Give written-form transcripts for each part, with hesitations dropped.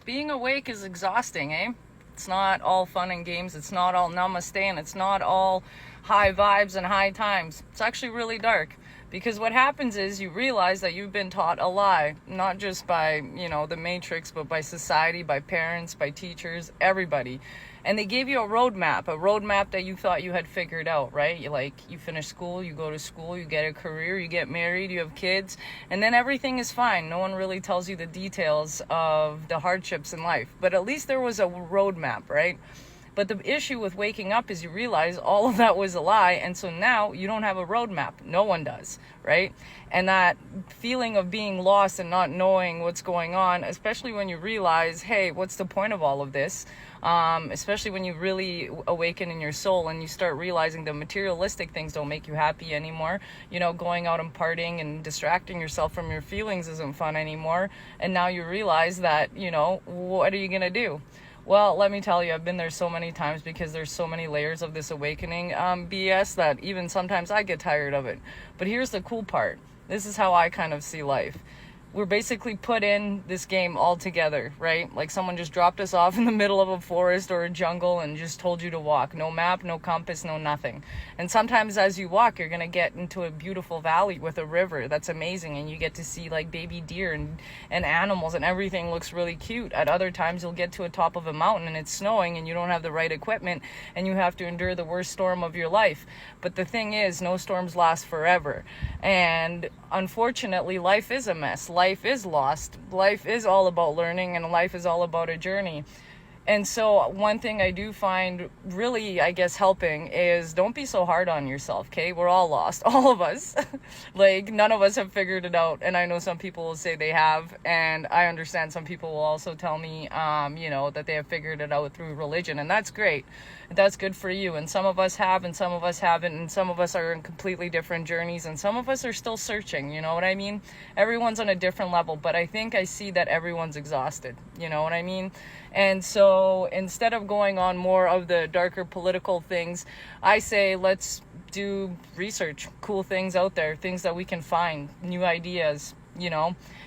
being awake is exhausting, eh? It's not all fun and games. It's not all namaste, and it's not all high vibes and high times. It's actually really dark. Because what happens is you realize that you've been taught a lie, not just by, the Matrix, but by society, by parents, by teachers, everybody. And they gave you a roadmap that you thought you had figured out, right? You finish school, you go to school, you get a career, you get married, you have kids, and then everything is fine. No one really tells you the details of the hardships in life. But at least there was a roadmap, right? But the issue with waking up is you realize all of that was a lie. And so now you don't have a roadmap. No one does, right? And that feeling of being lost and not knowing what's going on, especially when you realize, hey, what's the point of all of this? Especially when you really awaken in your soul and you start realizing the materialistic things don't make you happy anymore. Going out and partying and distracting yourself from your feelings isn't fun anymore. And now you realize that, what are you going to do? Well, let me tell you, I've been there so many times because there's so many layers of this awakening BS that even sometimes I get tired of it. But here's the cool part. This is how I kind of see life. We're basically put in this game all together, right? Like someone just dropped us off in the middle of a forest or a jungle and just told you to walk. No map, no compass, no nothing. And sometimes as you walk, you're going to get into a beautiful valley with a river that's amazing, and you get to see like baby deer and animals, and everything looks really cute. At other times, you'll get to a top of a mountain and it's snowing and you don't have the right equipment and you have to endure the worst storm of your life. But the thing is, no storms last forever. And unfortunately, life is a mess. Life is lost. Life is all about learning, and life is all about a journey. And so one thing I do find really, I guess, helping is don't be so hard on yourself, okay? We're all lost, all of us. Like, none of us have figured it out. And I know some people will say they have. And I understand some people will also tell me, that they have figured it out through religion. And that's great. That's good for you. And some of us have, and some of us haven't. And some of us are in completely different journeys. And some of us are still searching, you know what I mean? Everyone's on a different level. But I think I see that everyone's exhausted, you know what I mean? And so instead of going on more of the darker political things, I say let's do research, cool things out there, things that we can find, new ideas,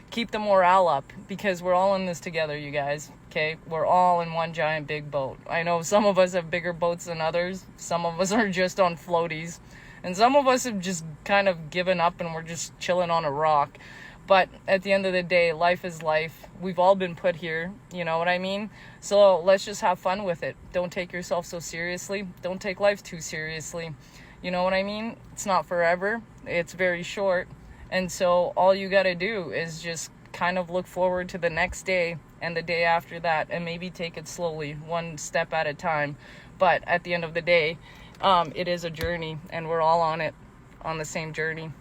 keep the morale up, because we're all in this together, you guys, okay? We're all in one giant big boat. I know some of us have bigger boats than others. Some of us are just on floaties. And some of us have just kind of given up and we're just chilling on a rock. But at the end of the day, life is life. We've all been put here, you know what I mean? So let's just have fun with it. Don't take yourself so seriously. Don't take life too seriously. You know what I mean? It's not forever. It's very short. And so all you got to do is just kind of look forward to the next day and the day after that, and maybe take it slowly, one step at a time. But at the end of the day, it is a journey, and we're all on the same journey.